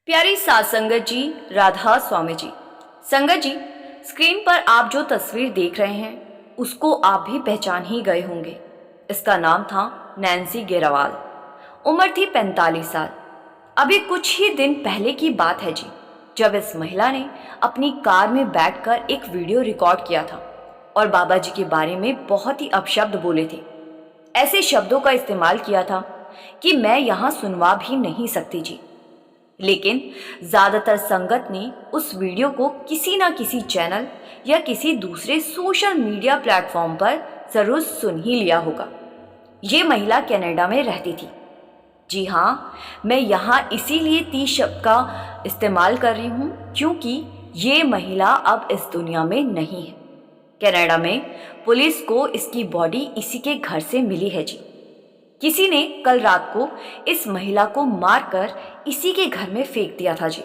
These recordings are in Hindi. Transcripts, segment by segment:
प्यारी सात संगत जी, राधा स्वामी जी। संगत जी, स्क्रीन पर आप जो तस्वीर देख रहे हैं उसको आप भी पहचान ही गए होंगे। इसका नाम था नैन्सी ग्रेवाल। उम्र थी 45 साल। अभी कुछ ही दिन पहले की बात है जी, जब इस महिला ने अपनी कार में बैठकर एक वीडियो रिकॉर्ड किया था और बाबा जी के बारे में बहुत ही अपशब्द बोले थे। ऐसे शब्दों का इस्तेमाल किया था कि मैं यहाँ सुनवा भी नहीं सकती जी। लेकिन ज्यादातर संगत ने उस वीडियो को किसी ना किसी चैनल या किसी दूसरे सोशल मीडिया प्लेटफॉर्म पर जरूर सुन ही लिया होगा। ये महिला कनाडा में रहती थी। जी हाँ, मैं यहाँ इसीलिए 30 शब्द का इस्तेमाल कर रही हूँ क्योंकि ये महिला अब इस दुनिया में नहीं है। कनाडा में पुलिस को इसकी बॉडी इसी के घर से मिली है जी। किसी ने कल रात को इस महिला को मारकर इसी के घर में फेंक दिया था जी,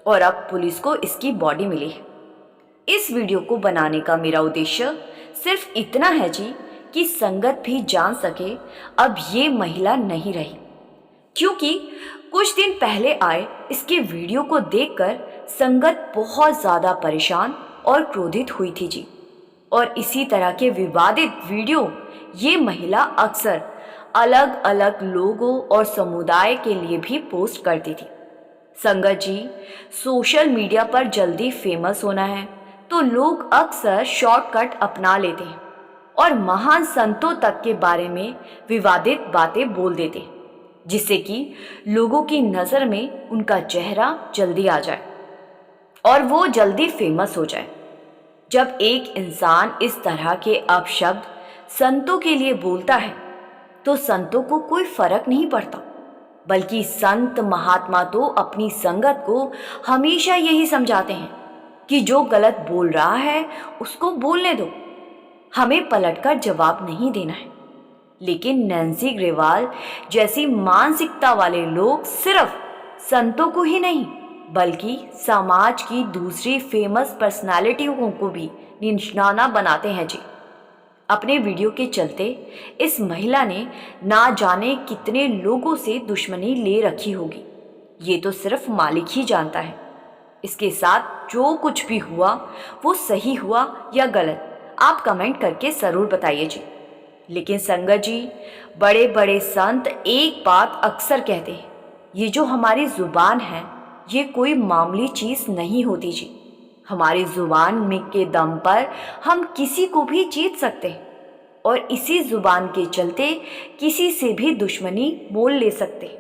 और अब पुलिस को इसकी बॉडी मिली है। इस वीडियो को बनाने का मेरा उद्देश्य सिर्फ इतना है जी कि संगत भी जान सके अब ये महिला नहीं रही, क्योंकि कुछ दिन पहले आए इसके वीडियो को देखकर संगत बहुत ज्यादा परेशान और क्रोधित हुई थी जी। और इसी तरह के विवादित वीडियो ये महिला अक्सर अलग अलग लोगों और समुदाय के लिए भी पोस्ट करती थी। संगत जी, सोशल मीडिया पर जल्दी फेमस होना है तो लोग अक्सर शॉर्टकट अपना लेते हैं और महान संतों तक के बारे में विवादित बातें बोल देते हैं, जिससे कि लोगों की नज़र में उनका चेहरा जल्दी आ जाए और वो जल्दी फेमस हो जाए। जब एक इंसान इस तरह के अपशब्द संतों के लिए बोलता है तो संतों को कोई फर्क नहीं पड़ता, बल्कि संत महात्मा तो अपनी संगत को हमेशा यही समझाते हैं कि जो गलत बोल रहा है उसको बोलने दो, हमें पलटकर जवाब नहीं देना है। लेकिन नैन्सी ग्रेवाल जैसी मानसिकता वाले लोग सिर्फ संतों को ही नहीं बल्कि समाज की दूसरी फेमस पर्सनालिटियों को भी निशाना बनाते हैं जी। अपने वीडियो के चलते इस महिला ने ना जाने कितने लोगों से दुश्मनी ले रखी होगी, ये तो सिर्फ मालिक ही जानता है। इसके साथ जो कुछ भी हुआ वो सही हुआ या गलत, आप कमेंट करके ज़रूर बताइए जी। लेकिन संगत जी, बड़े बड़े संत एक बात अक्सर कहते हैं, ये जो हमारी ज़ुबान है ये कोई मामूली चीज़ नहीं होती जी। हमारी ज़ुबान में के दम पर हम किसी को भी जीत सकते हैं और इसी ज़ुबान के चलते किसी से भी दुश्मनी मोल ले सकते हैं।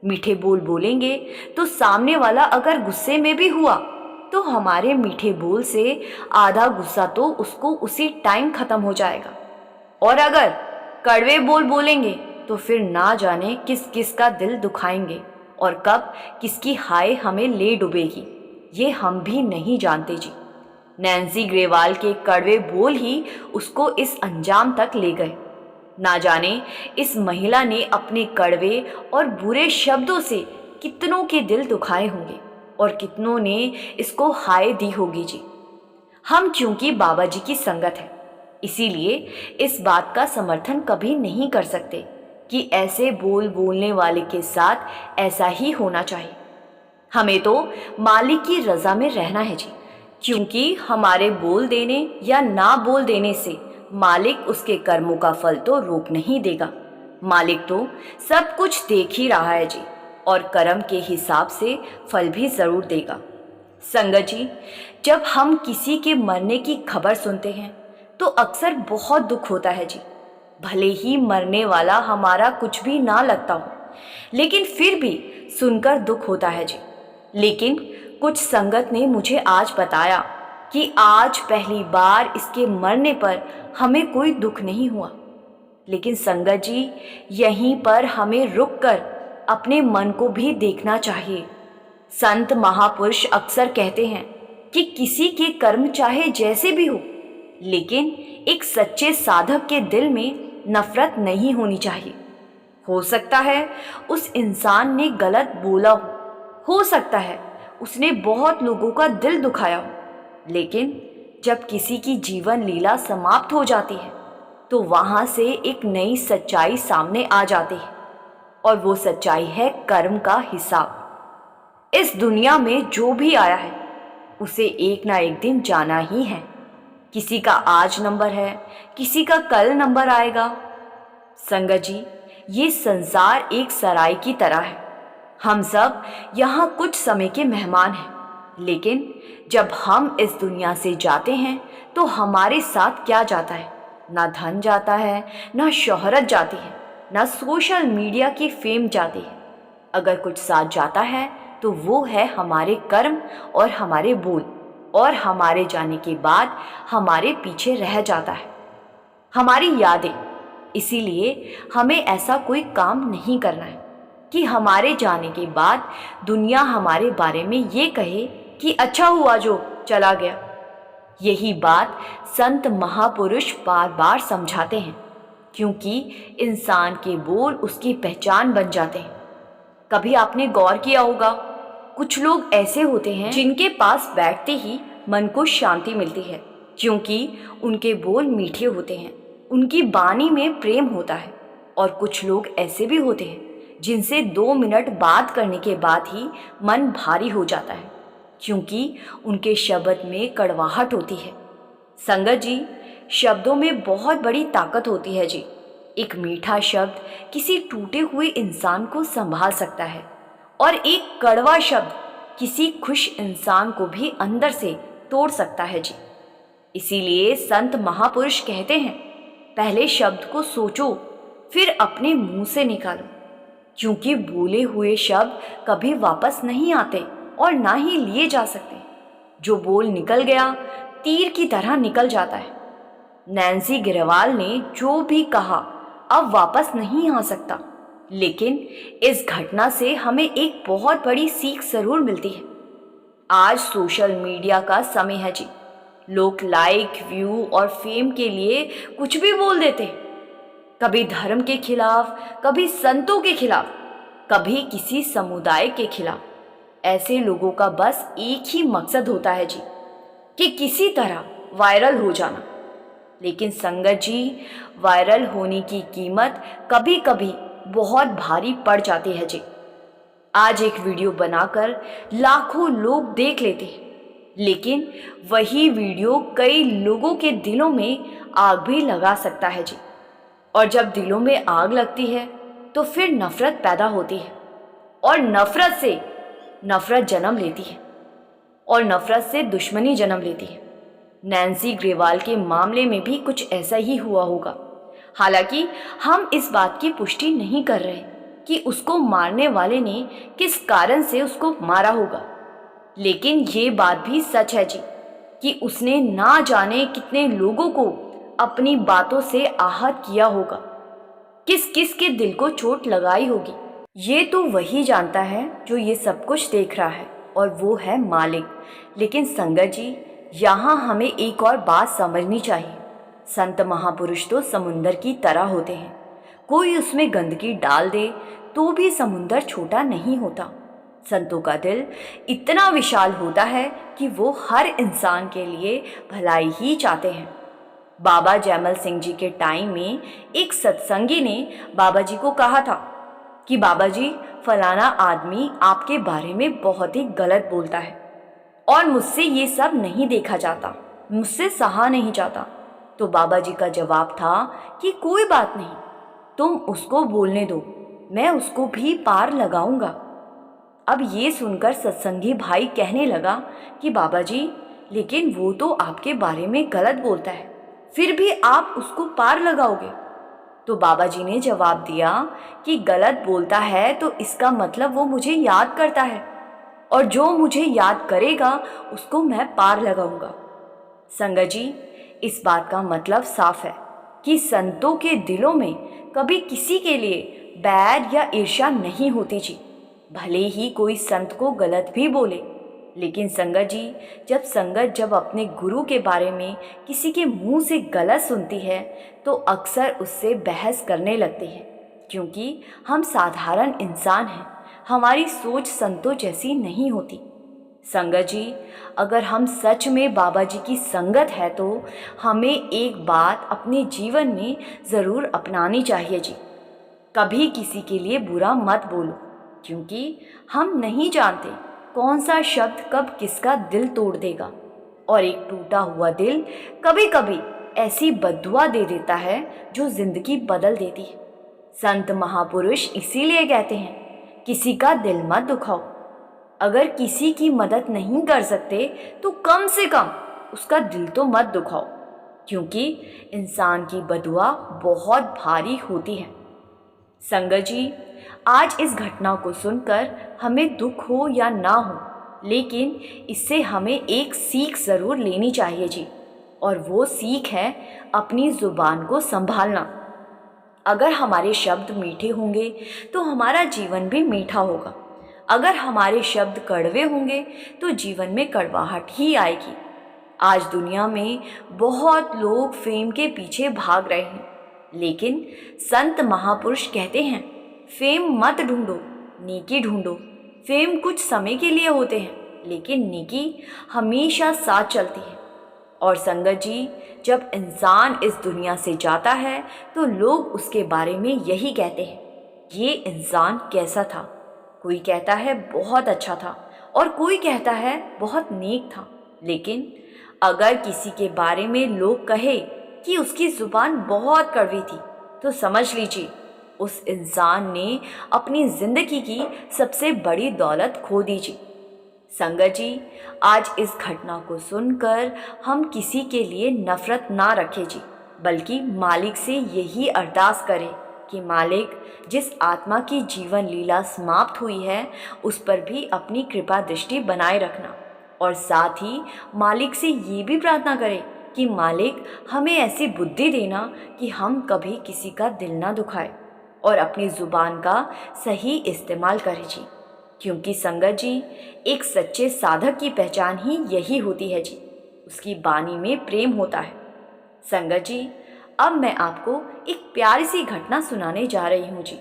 मीठे बोल बोलेंगे तो सामने वाला अगर गुस्से में भी हुआ तो हमारे मीठे बोल से आधा गुस्सा तो उसको उसी टाइम ख़त्म हो जाएगा, और अगर कड़वे बोल बोलेंगे तो फिर ना जाने किस किस का दिल दुखाएंगे और कब किसकी हाय हमें ले डूबेगी, ये हम भी नहीं जानते जी। नैन्सी ग्रेवाल के कड़वे बोल ही उसको इस अंजाम तक ले गए। ना जाने इस महिला ने अपने कड़वे और बुरे शब्दों से कितनों के दिल दुखाए होंगे और कितनों ने इसको हाय दी होगी जी। हम क्योंकि बाबा जी की संगत है इसीलिए इस बात का समर्थन कभी नहीं कर सकते कि ऐसे बोल बोलने वाले के साथ ऐसा ही होना चाहिए। हमें तो मालिक की रजा में रहना है जी, क्योंकि हमारे बोल देने या ना बोल देने से मालिक उसके कर्मों का फल तो रोक नहीं देगा। मालिक तो सब कुछ देख ही रहा है जी, और कर्म के हिसाब से फल भी ज़रूर देगा। संगत जी, जब हम किसी के मरने की खबर सुनते हैं तो अक्सर बहुत दुख होता है जी। भले ही मरने वाला हमारा कुछ भी ना लगता हो, लेकिन फिर भी सुनकर दुख होता है जी। लेकिन कुछ संगत ने मुझे आज बताया कि आज पहली बार इसके मरने पर हमें कोई दुख नहीं हुआ। लेकिन संगत जी, यहीं पर हमें रुककर अपने मन को भी देखना चाहिए। संत महापुरुष अक्सर कहते हैं कि किसी के कर्म चाहे जैसे भी हो, लेकिन एक सच्चे साधक के दिल में नफरत नहीं होनी चाहिए। हो सकता है उस इंसान ने गलत बोला हो सकता है उसने बहुत लोगों का दिल दुखाया हो, लेकिन जब किसी की जीवन लीला समाप्त हो जाती है तो वहां से एक नई सच्चाई सामने आ जाती है, और वो सच्चाई है कर्म का हिसाब। इस दुनिया में जो भी आया है उसे एक ना एक दिन जाना ही है। किसी का आज नंबर है, किसी का कल नंबर आएगा। संगत जी, ये संसार एक सराय की तरह है। हम सब यहाँ कुछ समय के मेहमान हैं, लेकिन जब हम इस दुनिया से जाते हैं तो हमारे साथ क्या जाता है? ना धन जाता है, ना शोहरत जाती है, ना सोशल मीडिया की फेम जाती है। अगर कुछ साथ जाता है तो वो है हमारे कर्म और हमारे बोल, और हमारे जाने के बाद हमारे पीछे रह जाता है हमारी यादें। इसीलिए हमें ऐसा कोई काम नहीं करना है कि हमारे जाने के बाद दुनिया हमारे बारे में ये कहे कि अच्छा हुआ जो चला गया। यही बात संत महापुरुष बार बार समझाते हैं, क्योंकि इंसान के बोल उसकी पहचान बन जाते हैं। कभी आपने गौर किया होगा, कुछ लोग ऐसे होते हैं जिनके पास बैठते ही मन को शांति मिलती है, क्योंकि उनके बोल मीठे होते हैं, उनकी वाणी में प्रेम होता है। और कुछ लोग ऐसे भी होते हैं जिनसे 2 मिनट बात करने के बाद ही मन भारी हो जाता है, क्योंकि उनके शब्द में कड़वाहट होती है। संगत जी, शब्दों में बहुत बड़ी ताकत होती है जी। एक मीठा शब्द किसी टूटे हुए इंसान को संभाल सकता है, और एक कड़वा शब्द किसी खुश इंसान को भी अंदर से तोड़ सकता है जी। इसीलिए संत महापुरुष कहते हैं, पहले शब्द को सोचो, फिर अपने मुंह से निकालो, क्योंकि बोले हुए शब्द कभी वापस नहीं आते और ना ही लिए जा सकते। जो बोल निकल गया तीर की तरह निकल जाता है। नैन्सी गिरवाल ने जो भी कहा अब वापस नहीं आ सकता, लेकिन इस घटना से हमें एक बहुत बड़ी सीख जरूर मिलती है। आज सोशल मीडिया का समय है जी। लोग लाइक, व्यू और फेम के लिए कुछ भी बोल देते हैं, कभी धर्म के खिलाफ, कभी संतों के खिलाफ, कभी किसी समुदाय के खिलाफ। ऐसे लोगों का बस एक ही मकसद होता है जी, कि किसी तरह वायरल हो जाना। लेकिन संगत जी, वायरल होने की कीमत कभी कभी बहुत भारी पड़ जाती है जी। आज एक वीडियो बनाकर लाखों लोग देख लेते हैं, लेकिन वही वीडियो कई लोगों के दिलों में आग भी लगा सकता है जी। और जब दिलों में आग लगती है तो फिर नफरत पैदा होती है, और नफरत से नफरत जन्म लेती है, और नफरत से दुश्मनी जन्म लेती है। नैन्सी ग्रेवाल के मामले में भी कुछ ऐसा ही हुआ होगा। हालांकि हम इस बात की पुष्टि नहीं कर रहे कि उसको मारने वाले ने किस कारण से उसको मारा होगा, लेकिन ये बात भी सच है जी कि उसने ना जाने कितने लोगों को अपनी बातों से आहत किया होगा, किस किस के दिल को चोट लगाई होगी। ये तो वही जानता है जो ये सब कुछ देख रहा है, और वो है मालिक। लेकिन संगत जी, यहाँ हमें एक और बात समझनी चाहिए। संत महापुरुष तो समुंदर की तरह होते हैं। कोई उसमें गंदगी डाल दे तो भी समुंदर छोटा नहीं होता। संतों का दिल इतना विशाल होता है कि वो हर इंसान के लिए भलाई ही चाहते हैं। बाबा जैमल सिंह जी के टाइम में एक सत्संगी ने बाबा जी को कहा था कि बाबा जी, फलाना आदमी आपके बारे में बहुत ही गलत बोलता है और मुझसे ये सब नहीं देखा जाता, मुझसे सहा नहीं जाता। तो बाबा जी का जवाब था कि कोई बात नहीं, तुम उसको बोलने दो, मैं उसको भी पार लगाऊंगा। अब ये सुनकर सत्संगी भाई कहने लगा कि बाबा जी, लेकिन वो तो आपके बारे में गलत बोलता है, फिर भी आप उसको पार लगाओगे। तो बाबा जी ने जवाब दिया कि गलत बोलता है तो इसका मतलब वो मुझे याद करता है, और जो मुझे याद करेगा उसको मैं पार लगाऊंगा। संगत जी, इस बात का मतलब साफ है कि संतों के दिलों में कभी किसी के लिए बैर या ईर्ष्या नहीं होती जी। भले ही कोई संत को गलत भी बोले, लेकिन संगत जी, जब संगत जब अपने गुरु के बारे में किसी के मुंह से गलत सुनती है तो अक्सर उससे बहस करने लगती है, क्योंकि हम साधारण इंसान हैं, हमारी सोच संतों जैसी नहीं होती। संगत जी, अगर हम सच में बाबा जी की संगत है तो हमें एक बात अपने जीवन में ज़रूर अपनानी चाहिए जी। कभी किसी के लिए बुरा मत बोलो, क्योंकि हम नहीं जानते कौन सा शब्द कब किसका दिल तोड़ देगा। और एक टूटा हुआ दिल कभी कभी ऐसी बद्दुआ दे देता है जो जिंदगी बदल देती है। संत महापुरुष इसीलिए कहते हैं, किसी का दिल मत दुखाओ। अगर किसी की मदद नहीं कर सकते तो कम से कम उसका दिल तो मत दुखाओ, क्योंकि इंसान की बदुआ बहुत भारी होती है। संगत जी, आज इस घटना को सुनकर हमें दुख हो या ना हो, लेकिन इससे हमें एक सीख ज़रूर लेनी चाहिए जी। और वो सीख है अपनी ज़ुबान को संभालना। अगर हमारे शब्द मीठे होंगे तो हमारा जीवन भी मीठा होगा। अगर हमारे शब्द कड़वे होंगे तो जीवन में कड़वाहट ही आएगी। आज दुनिया में बहुत लोग फेम के पीछे भाग रहे हैं, लेकिन संत महापुरुष कहते हैं, फेम मत ढूंढो, नेकी ढूंढो। फेम कुछ समय के लिए होते हैं, लेकिन नेकी हमेशा साथ चलती है। और संगत जी, जब इंसान इस दुनिया से जाता है तो लोग उसके बारे में यही कहते हैं, ये इंसान कैसा था। कोई कहता है बहुत अच्छा था और कोई कहता है बहुत नेक था। लेकिन अगर किसी के बारे में लोग कहे कि उसकी ज़ुबान बहुत कड़वी थी, तो समझ लीजिए उस इंसान ने अपनी ज़िंदगी की सबसे बड़ी दौलत खो दी जी। संगत जी, आज इस घटना को सुनकर हम किसी के लिए नफरत ना रखें जी, बल्कि मालिक से यही अरदास करें कि मालिक, जिस आत्मा की जीवन लीला समाप्त हुई है उस पर भी अपनी कृपा दृष्टि बनाए रखना। और साथ ही मालिक से ये भी प्रार्थना करें कि मालिक, हमें ऐसी बुद्धि देना कि हम कभी किसी का दिल ना दुखाए और अपनी ज़ुबान का सही इस्तेमाल करें जी। क्योंकि संगत जी, एक सच्चे साधक की पहचान ही यही होती है जी, उसकी वाणी में प्रेम होता है। संगत जी, अब मैं आपको एक प्यारी सी घटना सुनाने जा रही हूँ जी।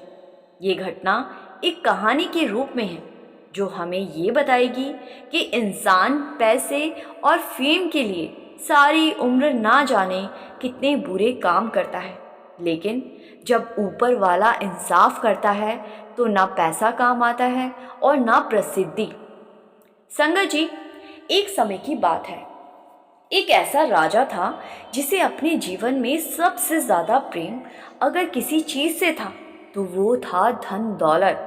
ये घटना एक कहानी के रूप में है जो हमें ये बताएगी कि इंसान पैसे और फेम के लिए सारी उम्र ना जाने कितने बुरे काम करता है, लेकिन जब ऊपर वाला इंसाफ करता है तो ना पैसा काम आता है और ना प्रसिद्धि। संगत जी, एक समय की बात है। एक ऐसा राजा था जिसे अपने जीवन में सबसे ज़्यादा प्रेम अगर किसी चीज़ से था तो वो था धन दौलत।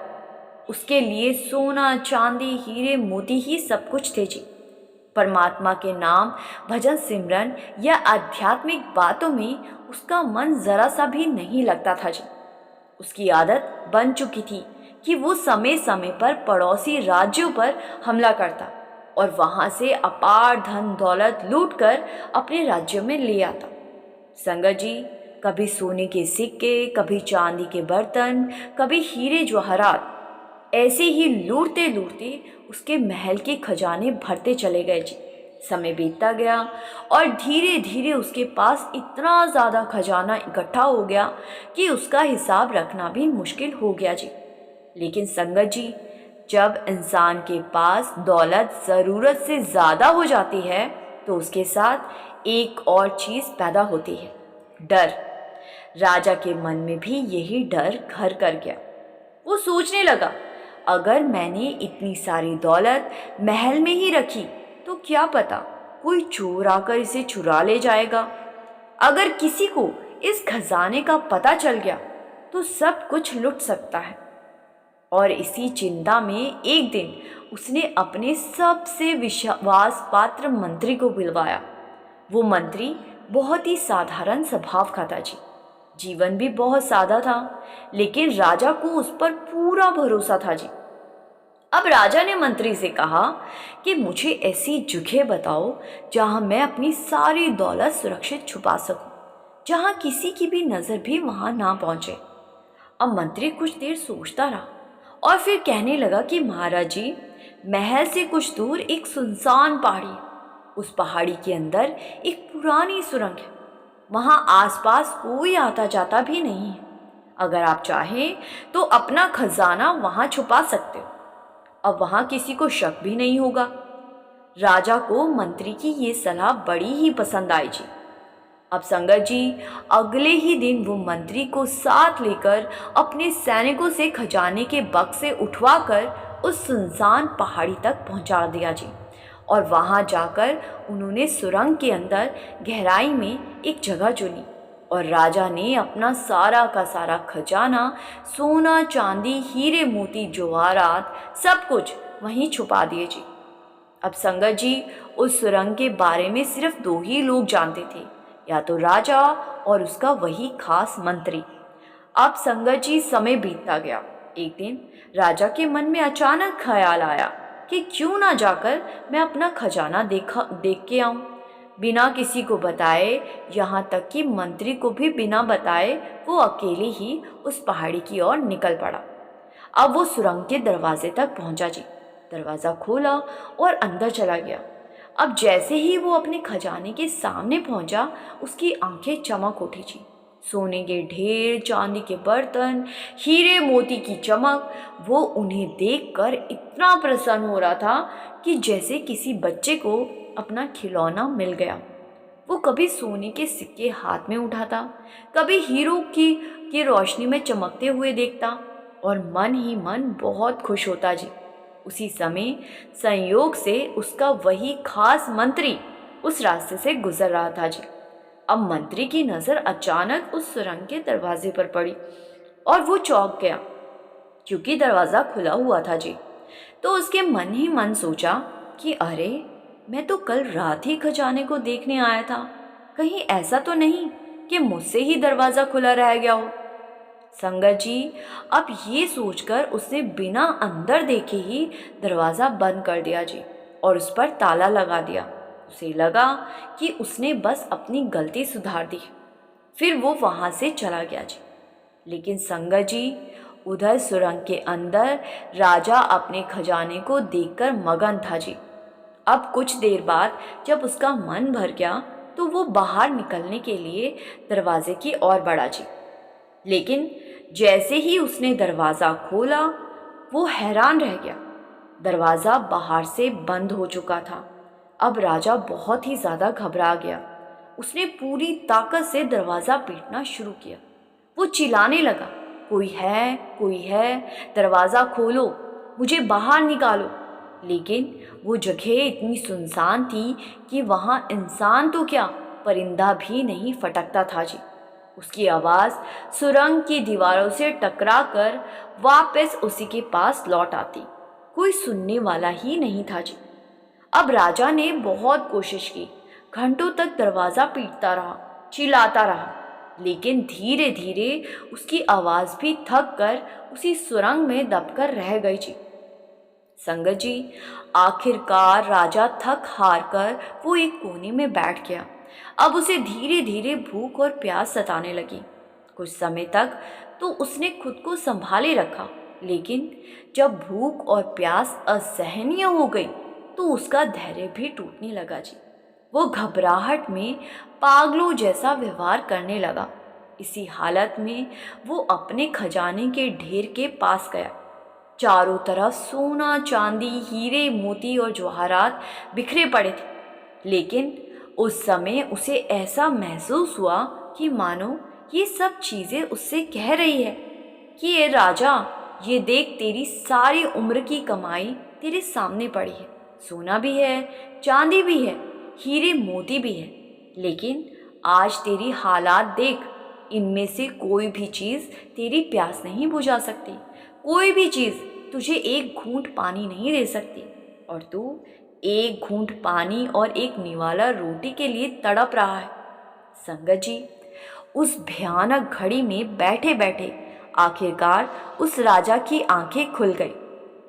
उसके लिए सोना चांदी हीरे मोती ही सब कुछ थे जी। परमात्मा के नाम, भजन सिमरन या आध्यात्मिक बातों में उसका मन ज़रा सा भी नहीं लगता था जी। उसकी आदत बन चुकी थी कि वो समय समय पर पड़ोसी राज्यों पर हमला करता और वहाँ से अपार धन दौलत लूट कर अपने राज्यों में ले आता। संगत जी, कभी सोने के सिक्के, कभी चांदी के बर्तन, कभी हीरे जवाहरात, ऐसे ही लूटते लूटते उसके महल के खजाने भरते चले गए जी। समय बीतता गया और धीरे धीरे उसके पास इतना ज़्यादा खजाना इकट्ठा हो गया कि उसका हिसाब रखना भी मुश्किल हो गया जी। लेकिन संगत जी, जब इंसान के पास दौलत ज़रूरत से ज़्यादा हो जाती है तो उसके साथ एक और चीज़ पैदा होती है, डर। राजा के मन में भी यही डर घर कर गया। वो सोचने लगा, अगर मैंने इतनी सारी दौलत महल में ही रखी तो क्या पता कोई चोर आकर इसे चुरा ले जाएगा। अगर किसी को इस खजाने का पता चल गया तो सब कुछ लुट सकता है। और इसी चिंता में एक दिन उसने अपने सबसे विश्वास पात्र मंत्री को बुलवाया। वो मंत्री बहुत ही साधारण स्वभाव का था जी। जीवन भी बहुत सादा था, लेकिन राजा को उस पर पूरा भरोसा था जी। अब राजा ने मंत्री से कहा कि मुझे ऐसी जगह बताओ जहां मैं अपनी सारी दौलत सुरक्षित छुपा सकूं, जहां किसी की भी नज़र भी वहां ना पहुंचे। अब मंत्री कुछ देर सोचता रहा और फिर कहने लगा कि महाराज जी, महल से कुछ दूर एक सुनसान पहाड़ी है। उस पहाड़ी के अंदर एक पुरानी सुरंग है। वहां आसपास कोई आता जाता भी नहीं है। अगर आप चाहें तो अपना खजाना वहां छुपा सकते हो। अब वहां किसी को शक भी नहीं होगा। राजा को मंत्री की ये सलाह बड़ी ही पसंद आई जी। अब संगत जी, अगले ही दिन वो मंत्री को साथ लेकर अपने सैनिकों से खजाने के बक्से उठवाकर उस सुनसान पहाड़ी तक पहुंचा दिया जी। और वहां जाकर उन्होंने सुरंग के अंदर गहराई में एक जगह चुनी और राजा ने अपना सारा का सारा खजाना, सोना चांदी, हीरे मोती जवाहरात, सब कुछ वहीं छुपा दिए जी। अब संगत जी, उस सुरंग के बारे में सिर्फ दो ही लोग जानते थे, या तो राजा और उसका वही खास मंत्री। अब संगत जी, समय बीतता गया। एक दिन राजा के मन में अचानक ख्याल आया कि क्यों ना जाकर मैं अपना खजाना देख के आऊं। बिना किसी को बताए, यहाँ तक कि मंत्री को भी बिना बताए, वो अकेले ही उस पहाड़ी की ओर निकल पड़ा। अब वो सुरंग के दरवाजे तक पहुंचा जी। दरवाज़ा खोला और अंदर चला गया। अब जैसे ही वो अपने खजाने के सामने पहुंचा, उसकी आंखें चमक उठी जी। सोने के ढेर, चांदी के बर्तन, हीरे मोती की चमक, वो उन्हें देखकर इतना प्रसन्न हो रहा था कि जैसे किसी बच्चे को अपना खिलौना मिल गया। वो कभी सोने के सिक्के हाथ में उठाता, कभी हीरो की रोशनी में चमकते हुए देखता और मन ही मन बहुत खुश होता जी। उसी समय संयोग से उसका वही खास मंत्री उस रास्ते से गुजर रहा था जी। अब मंत्री की नज़र अचानक उस सुरंग के दरवाजे पर पड़ी और वो चौंक गया, क्योंकि दरवाज़ा खुला हुआ था जी। तो उसके मन ही मन सोचा कि अरे, मैं तो कल रात ही खजाने को देखने आया था। कहीं ऐसा तो नहीं कि मुझसे ही दरवाज़ा खुला रह गया हो। संगत जी, अब ये सोचकर उसने बिना अंदर देखे ही दरवाज़ा बंद कर दिया जी और उस पर ताला लगा दिया। उसे लगा कि उसने बस अपनी गलती सुधार दी। फिर वो वहाँ से चला गया जी। लेकिन संगत जी, उधर सुरंग के अंदर राजा अपने खजाने को देखकर मगन था जी। अब कुछ देर बाद जब उसका मन भर गया तो वो बाहर निकलने के लिए दरवाजे की ओर बढ़ा जी। लेकिन जैसे ही उसने दरवाज़ा खोला, वो हैरान रह गया। दरवाज़ा बाहर से बंद हो चुका था। अब राजा बहुत ही ज़्यादा घबरा गया। उसने पूरी ताकत से दरवाज़ा पीटना शुरू किया। वो चिल्लाने लगा, कोई है, कोई है, दरवाज़ा खोलो, मुझे बाहर निकालो। लेकिन वो जगह इतनी सुनसान थी कि वहाँ इंसान तो क्या, परिंदा भी नहीं फटकता था जी। उसकी आवाज़ सुरंग की दीवारों से टकराकर वापस उसी के पास लौट आती। कोई सुनने वाला ही नहीं था जी। अब राजा ने बहुत कोशिश की, घंटों तक दरवाज़ा पीटता रहा, चिल्लाता रहा, लेकिन धीरे धीरे उसकी आवाज़ भी थक कर उसी सुरंग में दबकर रह गई जी। संगत जी, आखिरकार राजा थक हार कर वो एक कोने में बैठ गया। अब उसे धीरे धीरे भूख और प्यास सताने लगी। कुछ समय तक तो उसने खुद को संभाले रखा, लेकिन जब भूख और प्यास असहनीय हो गई तो उसका धैर्य भी टूटने लगा जी। वो घबराहट में पागलों जैसा व्यवहार करने लगा। इसी हालत में वो अपने खजाने के ढेर के पास गया। चारों तरफ सोना, चांदी, हीरे, मोती और जवाहरात बिखरे पड़े थे। लेकिन उस समय उसे ऐसा महसूस हुआ कि मानो ये सब चीज़ें उससे कह रही है कि ये राजा, ये देख, तेरी सारी उम्र की कमाई तेरे सामने पड़ी है। सोना भी है, चांदी भी है, हीरे मोती भी है, लेकिन आज तेरी हालात देख, इनमें से कोई भी चीज़ तेरी प्यास नहीं बुझा सकती। कोई भी चीज़ तुझे एक घूंट पानी नहीं दे सकती, और तू एक घूंट पानी और एक निवाला रोटी के लिए तड़प रहा है। संगत जी, उस भयानक घड़ी में बैठे बैठे आखिरकार उस राजा की आंखें खुल गई।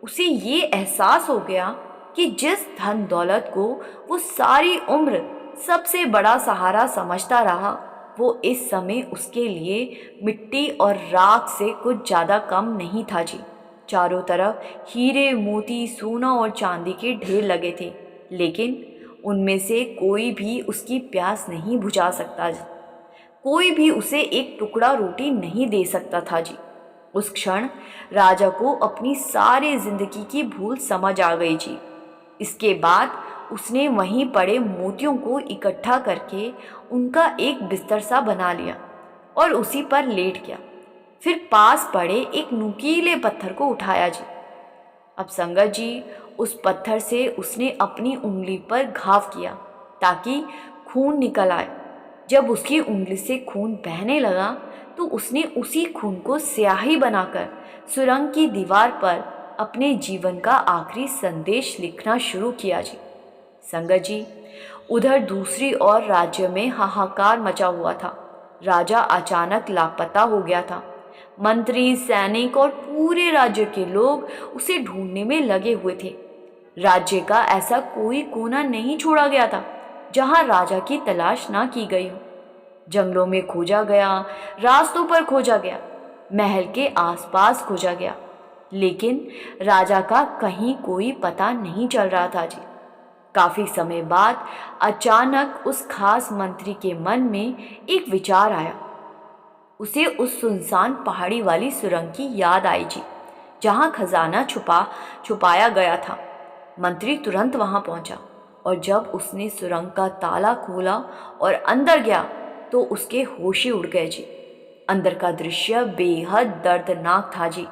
उसे ये एहसास हो गया कि जिस धन दौलत को वो सारी उम्र सबसे बड़ा सहारा समझता रहा, वो इस समय उसके लिए मिट्टी और राख से कुछ ज़्यादा कम नहीं था जी। चारों तरफ हीरे, मोती, सोना और चांदी के ढेर लगे थे, लेकिन उनमें से कोई भी उसकी प्यास नहीं बुझा सकता। कोई भी उसे एक टुकड़ा रोटी नहीं दे सकता था जी। उस क्षण राजा को अपनी सारी जिंदगी की भूल समझ आ गई जी। इसके बाद उसने वहीं पड़े मोतियों को इकट्ठा करके उनका एक बिस्तर सा बना लिया और उसी पर लेट गया। फिर पास पड़े एक नुकीले पत्थर को उठाया जी अब संगत जी उस पत्थर से उसने अपनी उंगली पर घाव किया ताकि खून निकल आए। जब उसकी उंगली से खून बहने लगा तो उसने उसी खून को स्याही बनाकर सुरंग की दीवार पर अपने जीवन का आखिरी संदेश लिखना शुरू किया जी। संगत जी, उधर दूसरी ओर राज्य में हाहाकार मचा हुआ था। राजा अचानक लापता हो गया था। मंत्री, सैनिक और पूरे राज्य के लोग उसे ढूंढने में लगे हुए थे। राज्य का ऐसा कोई कोना नहीं छोड़ा गया था जहां राजा की तलाश ना की गई हो। जंगलों में खोजा गया, रास्तों पर खोजा गया, महल के आसपास खोजा गया, लेकिन राजा का कहीं कोई पता नहीं चल रहा था जी। काफी समय बाद अचानक उस खास मंत्री के मन में एक विचार आया। उसे उस सुनसान पहाड़ी वाली सुरंग की याद आई जी, जहां खजाना छुपाया गया था। मंत्री तुरंत वहां पहुंचा और जब उसने सुरंग का ताला खोला और अंदर गया तो उसके होश ही उड़ गए जी। अंदर का दृश्य बेहद दर्दनाक था जी।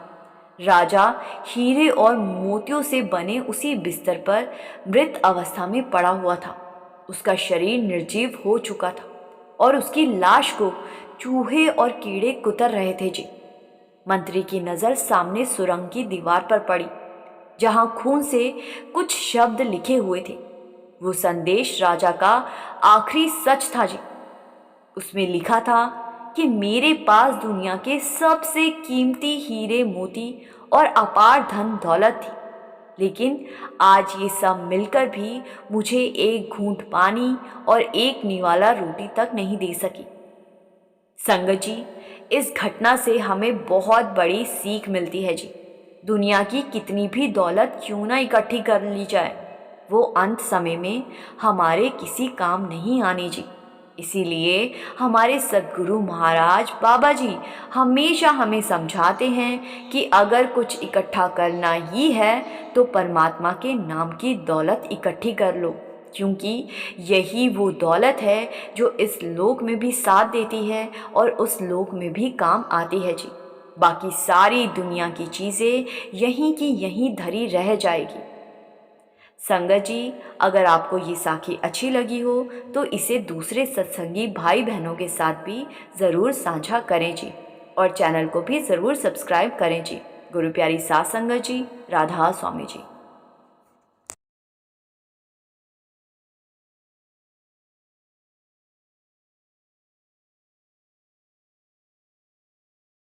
राजा हीरे और मोतियों से बने उसी बिस्तर पर मृत अवस्था में पड़ा हुआ था। उसका शरीर निर्जीव हो चुका था और उसकी लाश को चूहे और कीड़े कुतर रहे थे जी। मंत्री की नजर सामने सुरंग की दीवार पर पड़ी, जहां खून से कुछ शब्द लिखे हुए थे। वो संदेश राजा का आखिरी सच था जी। उसमें लिखा था कि मेरे पास दुनिया के सबसे कीमती हीरे मोती और अपार धन दौलत थी, लेकिन आज ये सब मिलकर भी मुझे एक घूंट पानी और एक निवाला रोटी तक नहीं दे सकी। संगत जी, इस घटना से हमें बहुत बड़ी सीख मिलती है जी। दुनिया की कितनी भी दौलत क्यों ना इकट्ठी कर ली जाए, वो अंत समय में हमारे किसी काम नहीं आनी जी। इसीलिए हमारे सद्गुरु महाराज बाबा जी हमेशा हमें समझाते हैं कि अगर कुछ इकट्ठा करना ही है तो परमात्मा के नाम की दौलत इकट्ठी कर लो, क्योंकि यही वो दौलत है जो इस लोक में भी साथ देती है और उस लोक में भी काम आती है जी। बाकी सारी दुनिया की चीज़ें यहीं की यहीं धरी रह जाएगी। संगत जी, अगर आपको ये साखी अच्छी लगी हो तो इसे दूसरे सत्संगी भाई बहनों के साथ भी ज़रूर साझा करें जी, और चैनल को भी ज़रूर सब्सक्राइब करें जी। गुरु प्यारी सात संगत जी, राधा स्वामी जी।